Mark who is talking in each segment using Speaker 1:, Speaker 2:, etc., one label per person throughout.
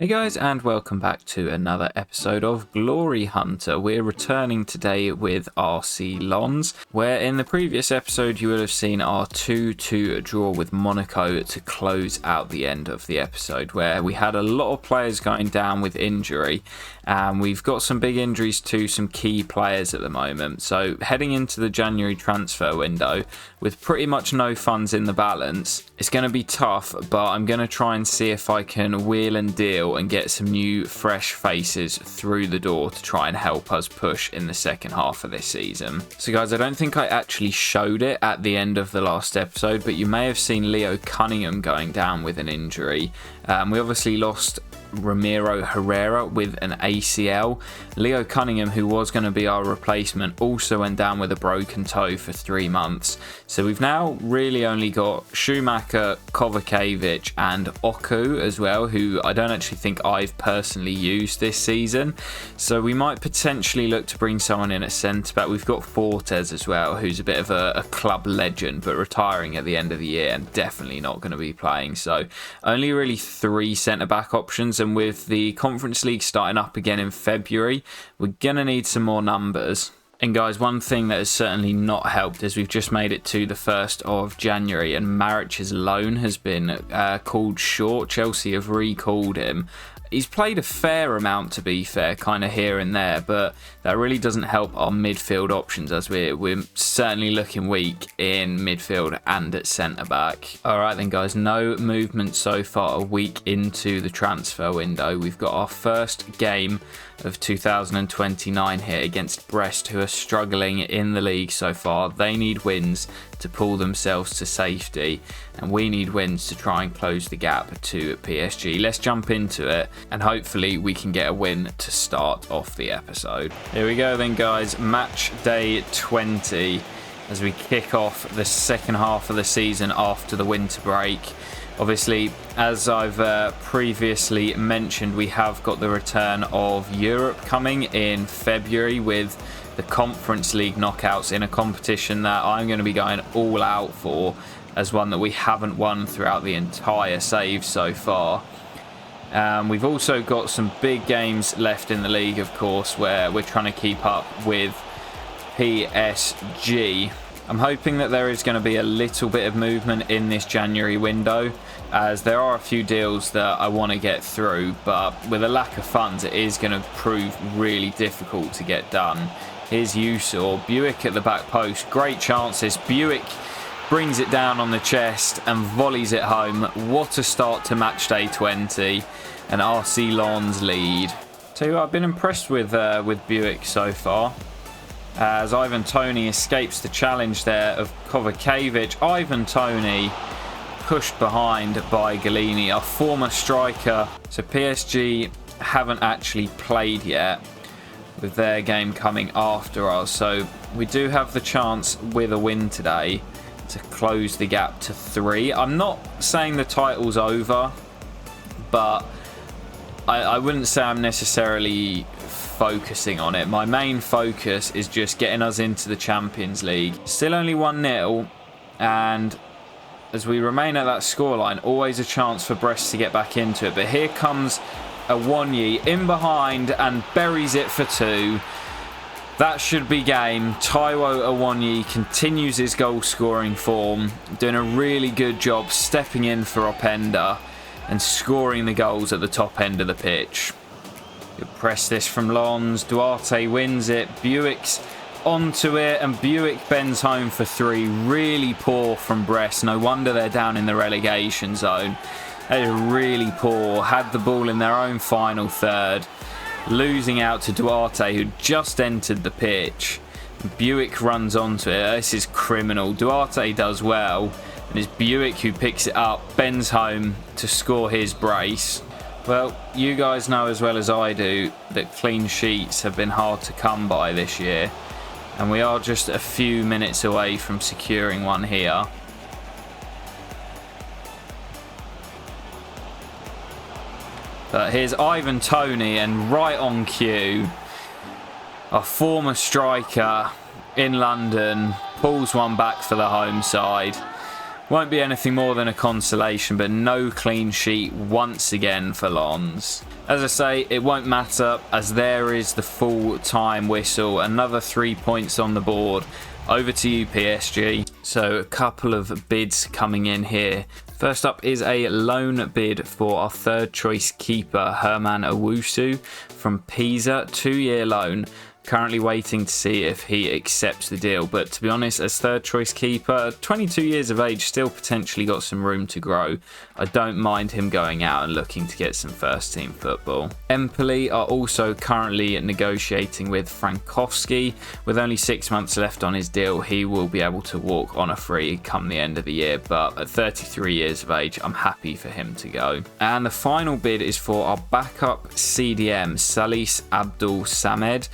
Speaker 1: Hey guys, and welcome back to another episode of Glory Hunter. We're returning today with RC Lons, where in the previous episode you would have seen our 2-2 draw with Monaco to close out the end of the episode, where we had a lot of players going down with injury, and we've got some big injuries to some key players at the moment. So heading into the January transfer window with pretty much no funds in the balance, it's going to be tough, but I'm going to try and see if I can wheel and deal and get some new fresh faces through the door to try and help us push in the second half of this season. So guys, I don't think I actually showed it at the end of the last episode, but you may have seen Leo Cunningham going down with an injury. We obviously lost Ramiro Herrera with an ACL. Leo Cunningham, who was going to be our replacement, also went down with a broken toe for 3 months. So we've now really only got Schumacher, Kovacevic and Oku as well, who I don't actually think I've personally used this season. So we might potentially look to bring someone in at centre back. We've got Fortes as well, who's a bit of a club legend, but retiring at the end of the year and definitely not going to be playing. So only really 3 centre back options. And with the Conference League starting up again in February, we're going to need some more numbers. And guys, one thing that has certainly not helped is we've just made it to the 1st of January and Maric's loan has been called short. Chelsea have recalled him. He's played a fair amount, to be fair, kind of here and there, but that really doesn't help our midfield options, as we're certainly looking weak in midfield and at centre-back. Alright then guys, no movement so far a week into the transfer window. We've got our first game of 2029 here against Brest, who are struggling in the league so far. They need wins to pull themselves to safety, and we need wins to try and close the gap to PSG. Let's jump into it, and hopefully we can get a win to start off the episode. Here we go then guys, match day 20 as we kick off the second half of the season after the winter break. Obviously, as I've previously mentioned, we have got the return of Europe coming in February with the Conference League knockouts in a competition that I'm going to be going all out for, as one that we haven't won throughout the entire save so far. We've also got some big games left in the league, of course, where we're trying to keep up with PSG. I'm hoping that there is going to be a little bit of movement in this January window, as there are a few deals that I want to get through, but with a lack of funds it is going to prove really difficult to get done. Here's Yusor, Buick at the back post, great chances. Buick brings it down on the chest and volleys it home. What a start to match day 20, and RC Lons lead. So I've been impressed with Buick so far, as Ivan Toney escapes the challenge there of Kovacevic. Ivan Toney pushed behind by Galini, our former striker. So PSG haven't actually played yet, with their game coming after us. So we do have the chance with a win today to close the gap to 3. I'm not saying the title's over, but I wouldn't say I'm necessarily focusing on it. My main focus is just getting us into the Champions League. Still only 1-0, and as we remain at that scoreline, always a chance for Brest to get back into it. But here comes Awoniyi in behind and buries it for 2. That should be game. Taiwo Awoniyi continues his goal scoring form, doing a really good job stepping in for Openda and scoring the goals at the top end of the pitch. Good press this from Lons. Duarte wins it. Buick's onto it, and Buick bends home for 3. Really poor from Brest. No wonder they're down in the relegation zone. That is really poor. Had the ball in their own final third, losing out to Duarte, who just entered the pitch. Buick runs onto it. This is criminal. Duarte does well, and it's Buick who picks it up, bends home to score his brace. Well, you guys know as well as I do that clean sheets have been hard to come by this year, and we are just a few minutes away from securing one here. But here's Ivan Toney, and right on cue, our former striker in London pulls one back for the home side. Won't be anything more than a consolation, but no clean sheet once again for Lons. As I say, it won't matter as there is the full time whistle. Another 3 points on the board. Over to you, PSG. So a couple of bids coming in here. First up is a loan bid for our third choice keeper, Herman Owusu from Pisa, 2-year loan. Currently waiting to see if he accepts the deal, but to be honest, as third choice keeper, 22 years of age, still potentially got some room to grow. I don't mind him going out and looking to get some first team football. Empoli are also currently negotiating with Frankowski. With only 6 months left on his deal, he will be able to walk on a free come the end of the year, but at 33 years of age, I'm happy for him to go. And the final bid is for our backup CDM, Salis Abdul Samed.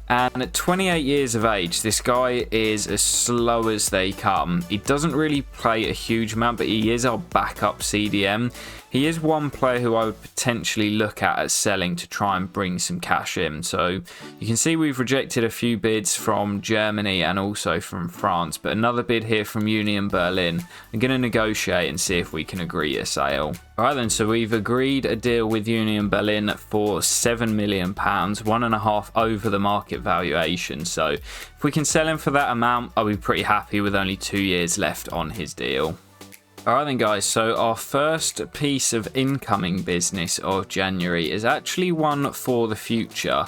Speaker 1: And at 28 years of age, this guy is as slow as they come. He doesn't really play a huge amount, but he is our backup CDM. He is one player who I would potentially look at as selling to try and bring some cash in. So you can see we've rejected a few bids from Germany and also from France, but another bid here from Union Berlin. I'm going to negotiate and see if we can agree a sale. Alright then, so we've agreed a deal with Union Berlin for £7 million, 1.5 over the market valuation. So if we can sell him for that amount, I'll be pretty happy with only 2 years left on his deal. Alright then guys, so our first piece of incoming business of January is actually one for the future.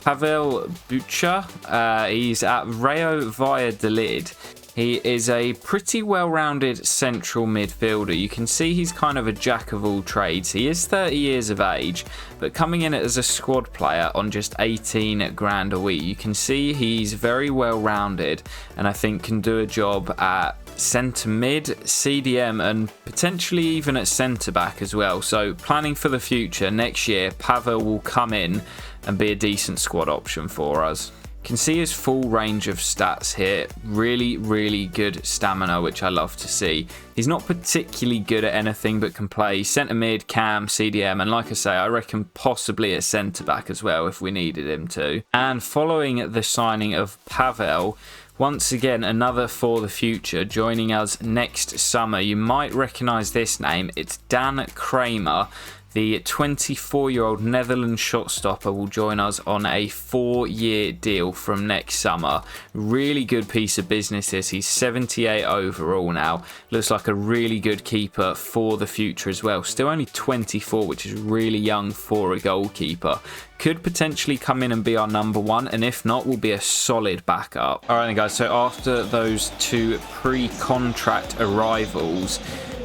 Speaker 1: Pavel Bucha, he's at Rayo Valladolid. He is a pretty well-rounded central midfielder. You can see he's kind of a jack of all trades. He is 30 years of age, but coming in as a squad player on just 18 grand a week. You can see he's very well-rounded and I think can do a job at centre mid, CDM and potentially even at centre back as well. So planning for the future, next year Pavel will come in and be a decent squad option for us. Can see his full range of stats here. Really good stamina, which I love to see. He's not particularly good at anything but can play centre mid, cam, CDM, and like I say, I reckon possibly at centre back as well if we needed him to. And following the signing of Pavel, once again, another for the future, joining us next summer. You might recognise this name. It's Dan Kramer. The 24-year-old Netherlands shot stopper will join us on a 4-year deal from next summer. Really good piece of business this. He's 78 overall now. Looks like a really good keeper for the future as well. Still only 24, which is really young for a goalkeeper. Could potentially come in and be our number one, and if not, will be a solid backup. Alright then guys, so after those two pre-contract arrivals,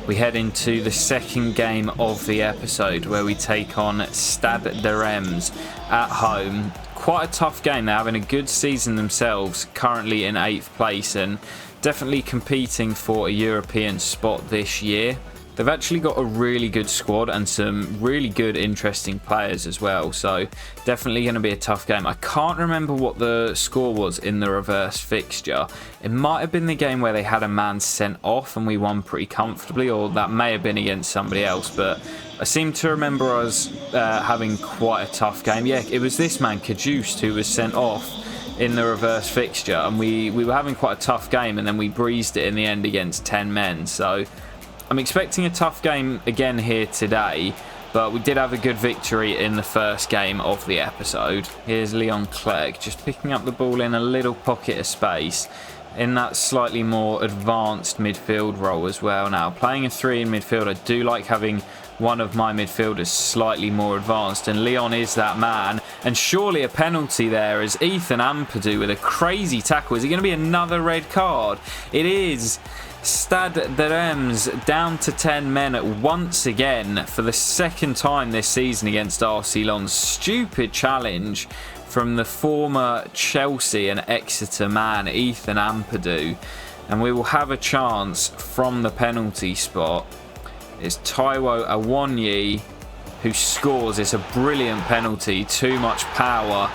Speaker 1: we head into the second game of the episode where we take on Stade de Reims at home. Quite a tough game. They're having a good season themselves, currently in 8th place and definitely competing for a European spot this year. They've actually got a really good squad and some really good, interesting players as well. So definitely going to be a tough game. I can't remember what the score was in the reverse fixture. It might have been the game where they had a man sent off and we won pretty comfortably, or that may have been against somebody else. But I seem to remember us having quite a tough game. Yeah, it was this man, Kajust, who was sent off in the reverse fixture. And we were having quite a tough game and then we breezed it in the end against 10 men. So I'm expecting a tough game again here today, but we did have a good victory in the first game of the episode. Here's Leon Clerc just picking up the ball in a little pocket of space in that slightly more advanced midfield role as well. Now, playing a 3 in midfield, I do like having one of my midfielders slightly more advanced, and Leon is that man. And surely a penalty there as Ethan Ampadu with a crazy tackle. Is it going to be another red card? It is. Stade de Reims down to 10 men once again for the second time this season against RC Lens. Stupid challenge from the former Chelsea and Exeter man Ethan Ampadu, and we will have a chance from the penalty spot. It's Taiwo Awoniyi who scores. It's a brilliant penalty, too much power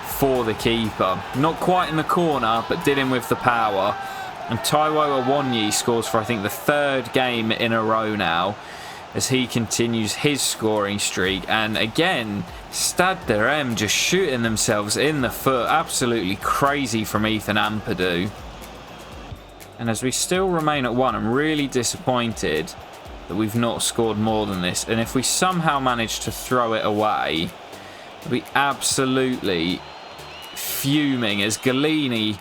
Speaker 1: for the keeper. Not quite in the corner, but did him with the power. And Taiwo Awoniyi scores for, I think, the 3rd game in a row now as he continues his scoring streak. And again, Stade de Reims just shooting themselves in the foot. Absolutely crazy from Ethan Ampadu. And as we still remain at 1, I'm really disappointed that we've not scored more than this. And if we somehow manage to throw it away, we'll be absolutely fuming as Galini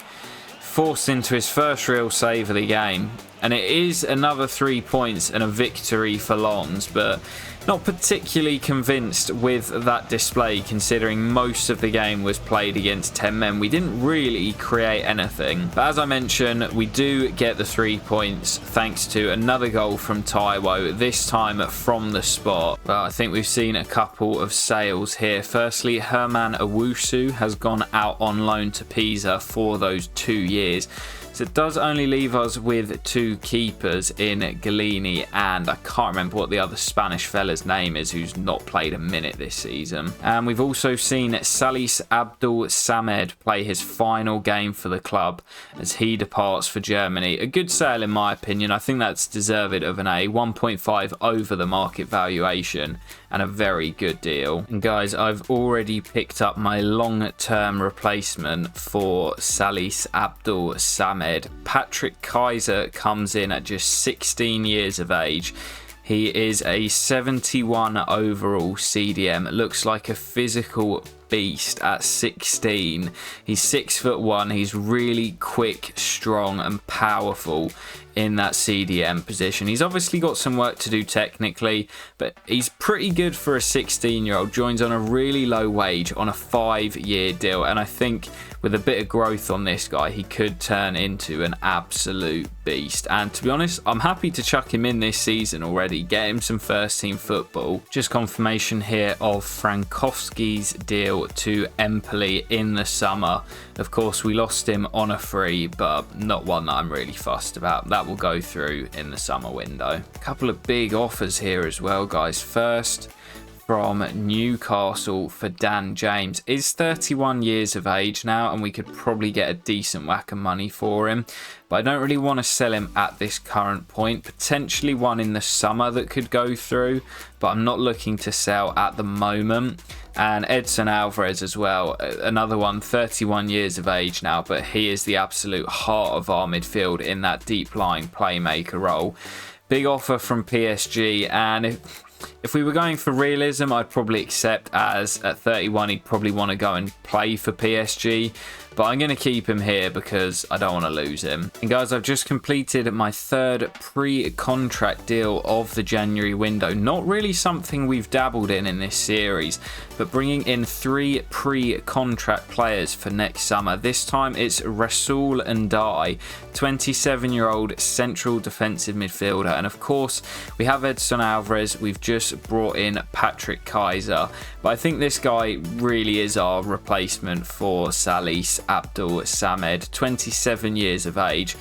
Speaker 1: forced into his first real save of the game. And it is another 3 points and a victory for Lons, but not particularly convinced with that display considering most of the game was played against 10 men. We didn't really create anything. But as I mentioned, we do get the 3 points thanks to another goal from Taiwo, this time from the spot. Well, I think we've seen a couple of sales here. Firstly, Herman Owusu has gone out on loan to Pisa for those 2 years. So it does only leave us with 2 keepers in Galini, and I can't remember what the other Spanish fella's name is who's not played a minute this season. And we've also seen Salis Abdul Samed play his final game for the club as he departs for Germany. A good sale in my opinion. I think that's deserved of an A. 1.5 over the market valuation and a very good deal. And guys, I've already picked up my long-term replacement for Salis Abdul Samed. Patrick Kaiser comes in at just 16 years of age. He is a 71 overall CDM. It looks like a physical beast at 16. He's 6'1". He's really quick, strong and powerful in that CDM position. He's obviously got some work to do technically, but he's pretty good for a 16-year-old. Joins on a really low wage on a 5-year deal, and I think with a bit of growth on this guy, he could turn into an absolute beast. And to be honest, I'm happy to chuck him in this season already, get him some first team football. Just confirmation here of Frankowski's deal to Empoli in the summer. Of course, we lost him on a free, but not one that I'm really fussed about. That will go through in the summer window. A couple of big offers here as well, guys. First, from Newcastle for Dan James. Is 31 years of age now, and we could probably get a decent whack of money for him. But I don't really want to sell him at this current point. Potentially one in the summer that could go through, but I'm not looking to sell at the moment. And Edson Alvarez as well, another one, 31 years of age now, but he is the absolute heart of our midfield in that deep lying playmaker role. Big offer from PSG, and if we were going for realism, I'd probably accept, as at 31 he'd probably want to go and play for PSG. But I'm going to keep him here because I don't want to lose him. And guys, I've just completed my 3rd pre-contract deal of the January window. Not really something we've dabbled in this series, but bringing in 3 pre-contract players for next summer. This time it's Rasul Ndai, 27-year-old central defensive midfielder. And of course, we have Edson Alvarez. We've just brought in Patrick Kaiser. But I think this guy really is our replacement for Salis Abdul Samed, 27 years of age,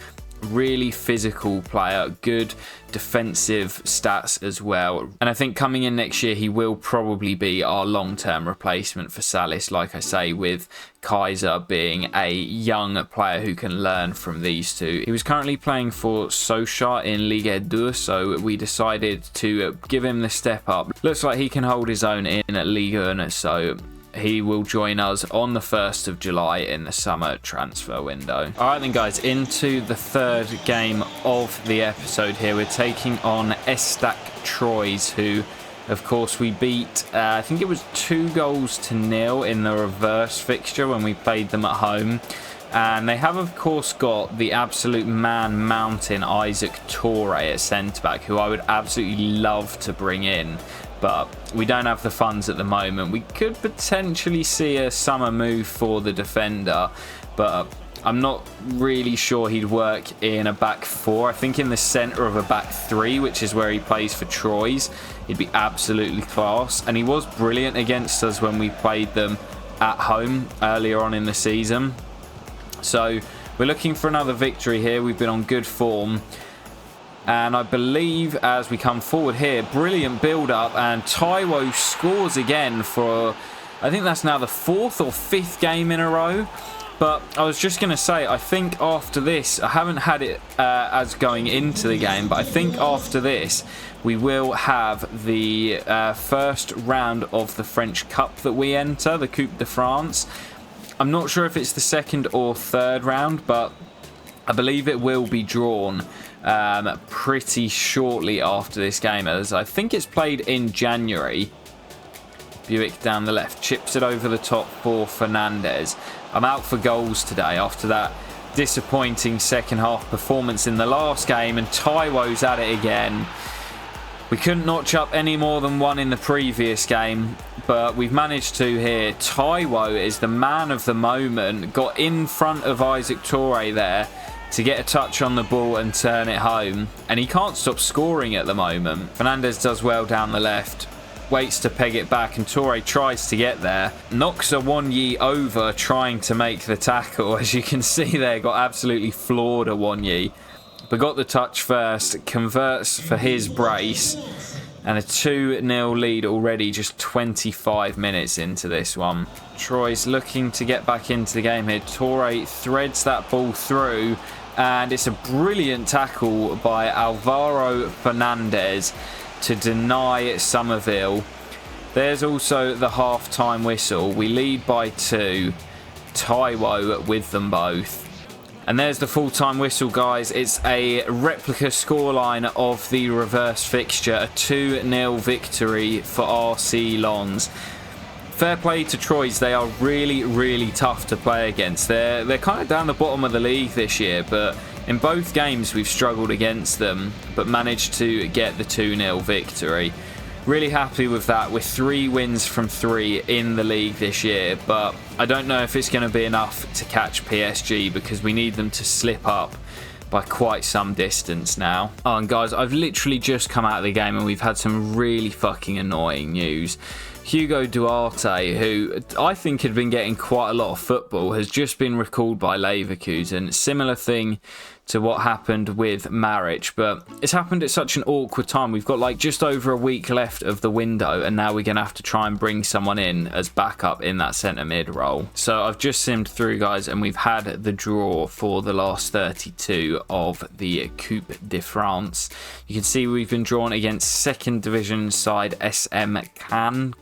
Speaker 1: really physical player, good defensive stats as well. And I think coming in next year, he will probably be our long-term replacement for Salis, like I say, with Kaiser being a young player who can learn from these two. He was currently playing for Sochaux in Ligue 2, so we decided to give him the step up. Looks like he can hold his own in Ligue 1, so he will join us on the 1st of July in the summer transfer window. Alright then guys, into the 3rd game of the episode here. We're taking on Estac Troyes, who of course we beat, I think it was 2-0 in the reverse fixture when we played them at home. And they have of course got the absolute man mountain Isaac Toure at centre-back, who I would absolutely love to bring in. But we don't have the funds at the moment. We could potentially see a summer move for the defender, but I'm not really sure he'd work in a back 4. I think in the centre of a back 3, which is where he plays for Troyes, he'd be absolutely class. And he was brilliant against us when we played them at home earlier on in the season. So we're looking for another victory here. We've been on good form. And I believe as we come forward here, brilliant build-up, and Taiwo scores again for, I think that's now the 4th or 5th game in a row. But I was just going to say, I think after this, I haven't had it as going into the game, but I think after this, we will have the first round of the French Cup that we enter, the Coupe de France. I'm not sure if it's the 2nd or 3rd round, but I believe it will be drawn pretty shortly after this game, as I think it's played in January. Buick down the left, chips it over the top for Fernandez. I'm out for goals today after that disappointing second half performance in the last game, and Taiwo's at it again. We couldn't notch up any more than one in the previous game, but we've managed to here. Taiwo is the man of the moment, got in front of Isaac Toure there to get a touch on the ball and turn it home, and he can't stop scoring at the moment. Fernandez does well down the left, waits to peg it back, and Toure tries to get there, knocks a Wonyi over trying to make the tackle. As you can see there, got absolutely floored a Wonyi, but got the touch first, converts for his brace, and a 2-0 lead already just 25 minutes into this one. Troy's looking to get back into the game here. Toure threads that ball through, and it's a brilliant tackle by Alvaro Fernandez to deny Somerville. There's also the half-time whistle. We lead by 2. Taiwo with them both. And there's the full-time whistle, guys. It's a replica scoreline of the reverse fixture. A 2-0 victory for RC Lens. Fair play to Troyes. They are really, really tough to play against. They're kind of down the bottom of the league this year, but in both games we've struggled against them, but managed to get the 2-0 victory. Really happy with that. We're 3 wins from 3 in the league this year, but I don't know if it's going to be enough to catch PSG, because we need them to slip up by quite some distance now. Oh, and guys, I've literally just come out of the game and we've had some really fucking annoying news. Hugo Duarte, who I think had been getting quite a lot of football, has just been recalled by Leverkusen. Similar thing to what happened with Maric, but it's happened at such an awkward time. We've got like just over a week left of the window, and now we're going to have to try and bring someone in as backup in that centre mid role. So I've just simmed through, guys, and we've had the draw for the last 32 of the Coupe de France. You can see we've been drawn against second division side SM Cannes.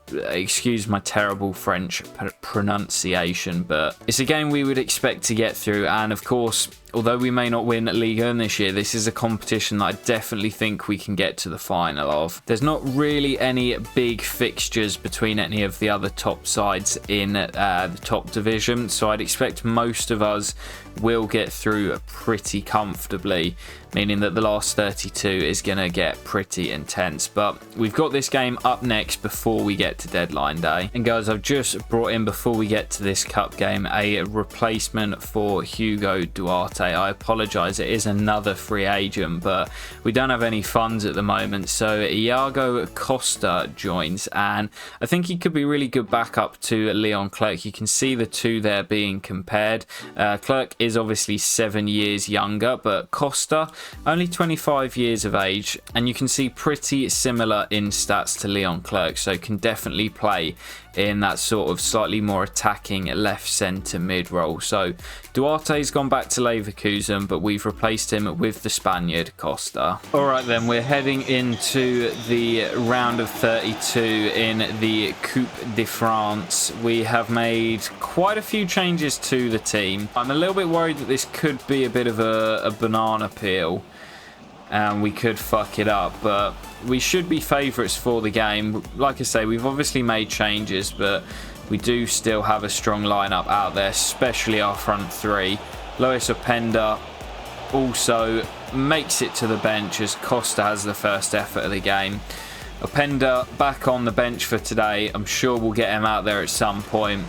Speaker 1: Excuse my terrible French pronunciation, but it's a game we would expect to get through. And of course, although we may not win Ligue 1 this year, this is a competition that I definitely think we can get to the final of. There's not really any big fixtures between any of the other top sides in the top division, so I'd expect most of us will get through pretty comfortably, meaning that the last 32 is going to get pretty intense. But we've got this game up next before we get to deadline day. And guys, I've just brought in, before we get to this cup game, a replacement for Hugo Duarte. I apologise, it is another free agent, but we don't have any funds at the moment, so Iago Costa joins, and I think he could be really good backup to Leon Clerc. You can see the two there being compared. Clerc is obviously 7 years younger, but Costa only 25 years of age, and you can see pretty similar in stats to Leon Clerc, so can definitely play in that sort of slightly more attacking left centre mid role. So Duarte's gone back to Leverkusen, but we've replaced him with the Spaniard Costa. Alright then, we're heading into the round of 32 in the Coupe de France. We have made quite a few changes to the team. I'm a little bit worried that this could be a bit of a banana peel, and we could fuck it up, but we should be favourites for the game. Like I say, we've obviously made changes, but we do still have a strong lineup out there, especially our front three. Lois Openda also makes it to the bench as Costa has the first effort of the game. Openda back on the bench for today. I'm sure we'll get him out there at some point,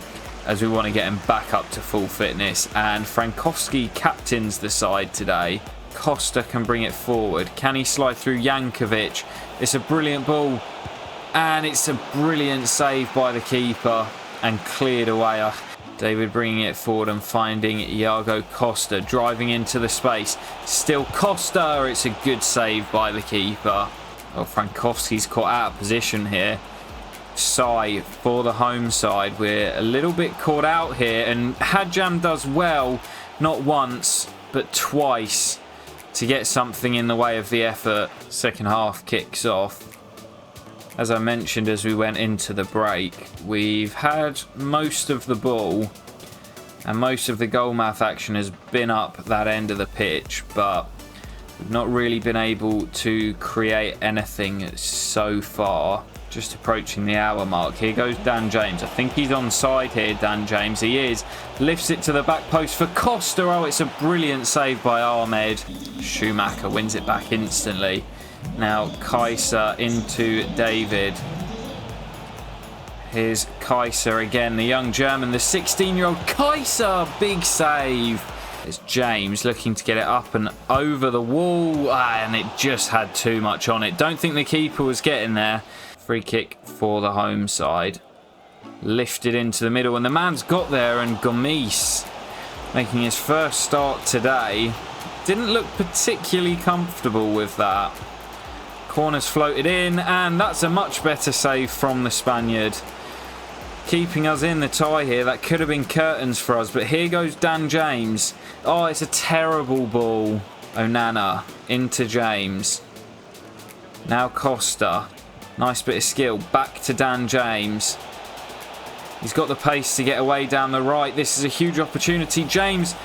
Speaker 1: as we want to get him back up to full fitness. And Frankowski captains the side today. Costa can bring it forward. Can he slide through Jankovic? It's a brilliant ball, and it's a brilliant save by the keeper and cleared away. David bringing it forward and finding Iago Costa, driving into the space. Still Costa. It's a good save by the keeper. Oh, Frankowski's caught out of position here. Sai for the home side. We're a little bit caught out here, and Hadjam does well, not once but twice, to get something in the way of the effort. Second half kicks off. As I mentioned as we went into the break, we've had most of the ball, And most of the goal mouth action has been up that end of the pitch, but we've not really been able to create anything so far. Just approaching the hour mark. Here goes Dan James. I think he's onside here, Dan James. He is. Lifts it to the back post for Costa. Oh, it's a brilliant save by Ahmed. Schumacher wins it back instantly. Now Kaiser into David. Here's Kaiser again, the young German, the 16-year-old Kaiser. Big save. It's James looking to get it up and over the wall. And it just had too much on it. Don't think the keeper was getting there. Free kick for the home side. Lifted into the middle and the man's got there, and Gomis making his first start today. Didn't look particularly comfortable with that. Corner's floated in, and that's a much better save from the Spaniard. Keeping us in the tie here. That could have been curtains for us, but here goes Dan James. Oh, it's a terrible ball. Onana into James. Now Costa. Nice bit of skill. Back to Dan James. He's got the pace to get away down the right. This is a huge opportunity. James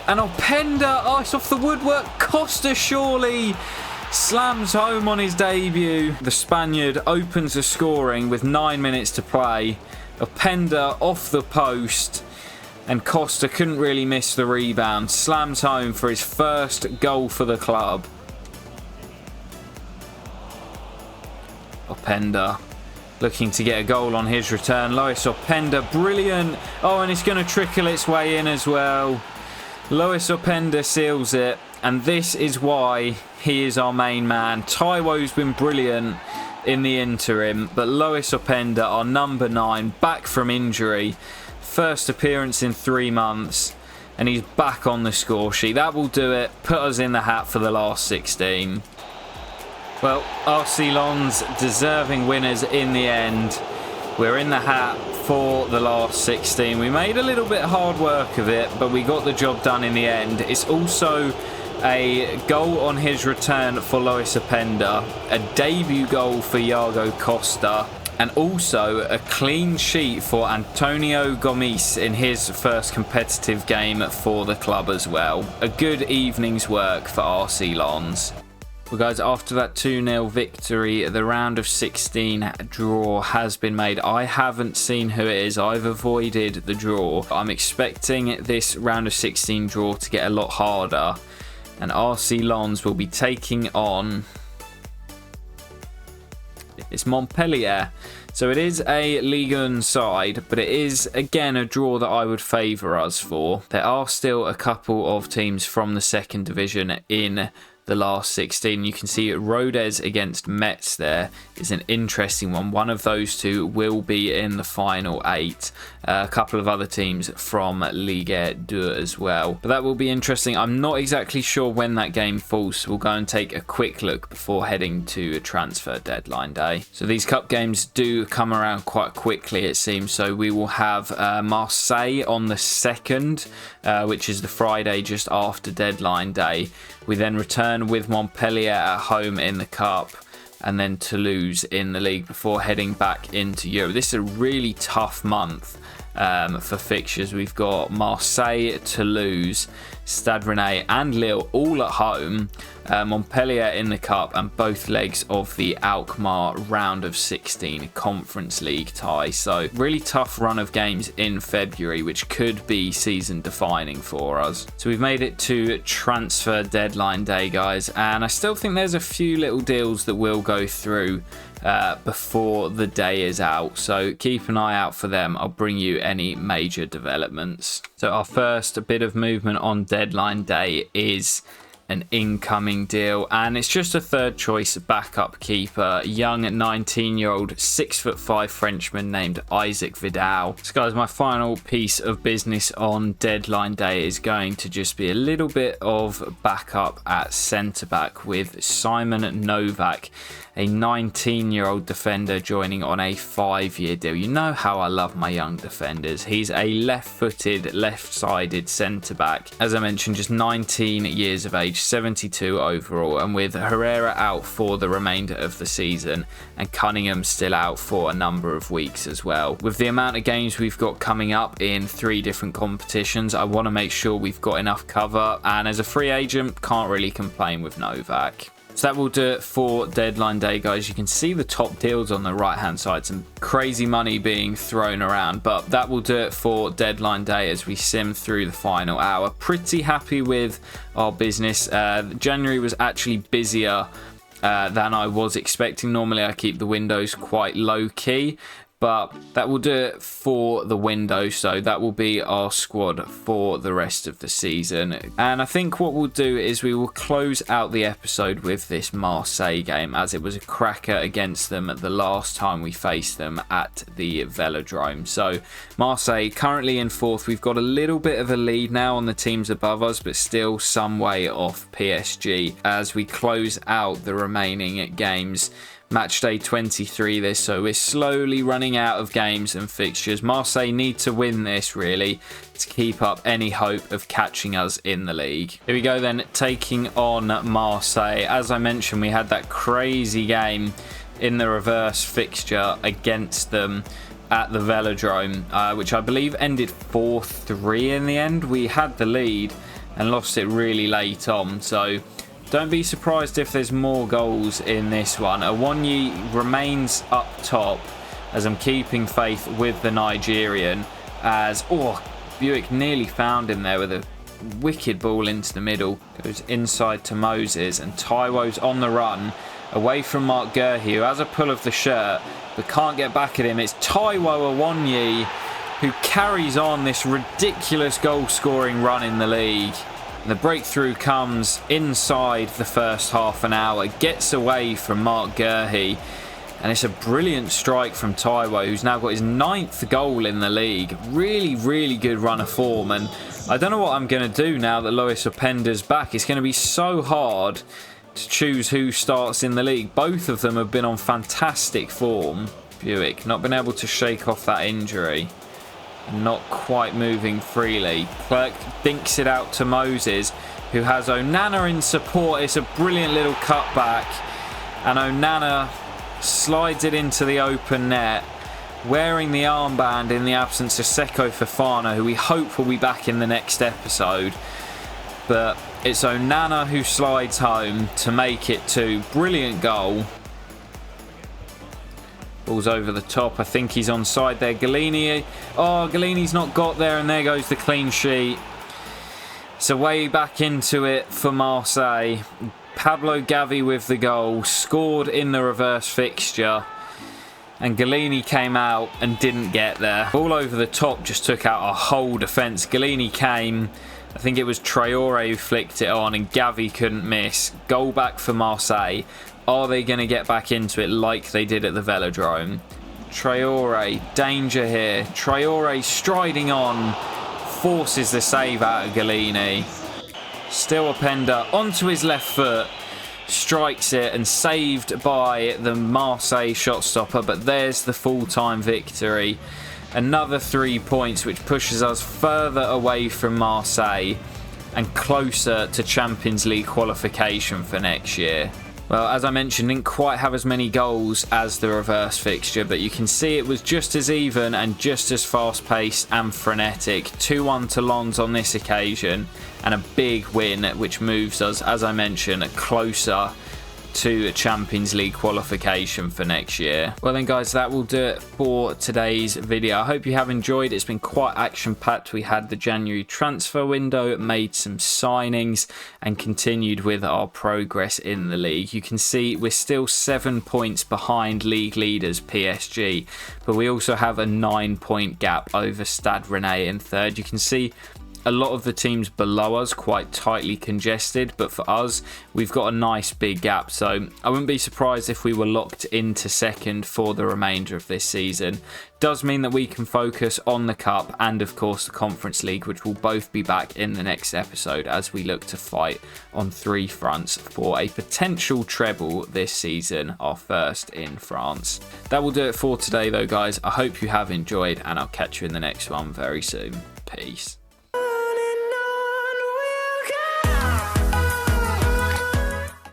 Speaker 1: and Openda. Oh, it's off the woodwork. Costa surely slams home on his debut. The Spaniard opens the scoring with 9 minutes to play. Openda off the post. And Costa couldn't really miss the rebound. Slams home for his first goal for the club. Openda looking to get a goal on his return. Lois Openda, brilliant. Oh, and it's going to trickle its way in as well. Lois Openda seals it. And this is why he is our main man. Taiwo's been brilliant in the interim. But Lois Openda, our number 9, back from injury. First appearance in 3 months. And he's back on the score sheet. That will do it. Put us in the hat for the last 16. Well, RC Lens deserving winners in the end. We're in the hat for the last 16. We made a little bit hard work of it, but we got the job done in the end. It's also a goal on his return for Lois Openda, a debut goal for Iago Costa, and also a clean sheet for Antonio Gomis in his first competitive game for the club as well. A good evening's work for RC Lens. Well guys, after that 2-0 victory, the round of 16 draw has been made. I haven't seen who it is. I've avoided the draw. I'm expecting this round of 16 draw to get a lot harder. And RC Lens will be taking on... it's Montpellier. So it is a Ligue 1 side, but it is, again, a draw that I would favour us for. There are still a couple of teams from the second division in the last 16. You can see Rodez against Metz there is an interesting one. One of those two will be in the final 8. A couple of other teams from Ligue 2 as well. But that will be interesting. I'm not exactly sure when that game falls, so we'll go and take a quick look before heading to transfer deadline day. So these cup games do come around quite quickly, it seems. So we will have Marseille on the 2nd, which is the Friday just after deadline day. We then return with Montpellier at home in the cup, and then Toulouse in the league before heading back into Europe. This is a really tough month for fixtures. We've got Marseille, Toulouse, Stade Rennais and Lille all at home. Montpellier in the cup, and both legs of the Alkmaar round of 16 Conference League tie. So really tough run of games in February, which could be season defining for us. So we've made it to transfer deadline day, guys, and I still think there's a few little deals that will go through before the day is out, so keep an eye out for them. I'll bring you any major developments. So our first bit of movement on deadline day is an incoming deal, and it's just a third choice backup keeper, young 19-year-old 6'5" Frenchman named Isaac Vidal. So guys, my final piece of business on deadline day is going to just be a little bit of backup at centre back with Simon Novak, a 19-year-old defender joining on a 5-year deal. You know how I love my young defenders. He's a left-footed, left-sided centre-back. As I mentioned, just 19 years of age, 72 overall, and with Herrera out for the remainder of the season and Cunningham still out for a number of weeks as well. With the amount of games we've got coming up in 3 different competitions, I want to make sure we've got enough cover, and as a free agent, can't really complain with Novak. So that will do it for deadline day, guys. You can see the top deals on the right hand side, some crazy money being thrown around, but that will do it for deadline day as we sim through the final hour. Pretty happy with our business. January was actually busier than I was expecting. Normally I keep the windows quite low key, but that will do it for the window. So that will be our squad for the rest of the season. And I think what we'll do is we will close out the episode with this Marseille game, as it was a cracker against them the last time we faced them at the Velodrome. So Marseille currently in 4th. We've got a little bit of a lead now on the teams above us, but still some way off PSG as we close out the remaining games. Match day 23 this, so we're slowly running out of games and fixtures. Marseille need to win this really to keep up any hope of catching us in the league. Here we go then, taking on Marseille. As I mentioned, we had that crazy game in the reverse fixture against them at the Velodrome, which I believe ended 4-3 in the end. We had the lead and lost it really late on, so don't be surprised if there's more goals in this one. Awonyi remains up top as I'm keeping faith with the Nigerian, as Buick nearly found him there with a wicked ball into the middle. Goes inside to Moses, and Taiwo's on the run away from Mark Gurhey, who has a pull of the shirt but can't get back at him. It's Taiwo Awonyi who carries on this ridiculous goal scoring run in the league. The breakthrough comes inside the first half an hour, gets away from Mark Gurhey, and it's a brilliant strike from Taiwo, who's now got his 9th goal in the league. Really good run of form, and I don't know what I'm going to do now that Lois Openda's back. It's going to be so hard to choose who starts in the league. Both of them have been on fantastic form. Buick not been able to shake off that injury. Not quite moving freely. Clerk dinks it out to Moses, who has Onana in support. It's a brilliant little cutback, and Onana slides it into the open net, wearing the armband in the absence of Seko Fofana, who we hope will be back in the next episode. But it's Onana who slides home to make it 2. Brilliant goal. Ball's over the top. I think he's onside there. Galini. Oh, Galini's not got there, and there goes the clean sheet. So way back into it for Marseille. Pablo Gavi with the goal. Scored in the reverse fixture. And Galini came out and didn't get there. Ball over the top just took out our whole defence. Galini came. I think it was Traore who flicked it on, and Gavi couldn't miss. Goal back for Marseille. Are they going to get back into it like they did at the Velodrome? Traore, danger here. Traore striding on, forces the save out of Galini. Still Openda onto his left foot, strikes it, and saved by the Marseille shot stopper. But there's the full-time victory. Another 3 points, which pushes us further away from Marseille and closer to Champions League qualification for next year. Well, as I mentioned, didn't quite have as many goals as the reverse fixture, but you can see it was just as even and just as fast-paced and frenetic. 2-1 to Lens on this occasion, and a big win, which moves us, as I mentioned, closer to a Champions League qualification for next year. Well then guys, that will do it for today's video. I hope you have enjoyed. It's been quite action-packed. We had the January transfer window, made some signings, and continued with our progress in the league. You can see we're still 7 points behind league leaders PSG, but we also have a 9-point gap over Stade Rennais in 3rd. You can see a lot of the teams below us quite tightly congested, but for us, we've got a nice big gap. So I wouldn't be surprised if we were locked into second for the remainder of this season. Does mean that we can focus on the Cup and of course the Conference League, which will both be back in the next episode as we look to fight on 3 fronts for a potential treble this season, our first in France. That will do it for today though, guys. I hope you have enjoyed, and I'll catch you in the next one very soon. Peace.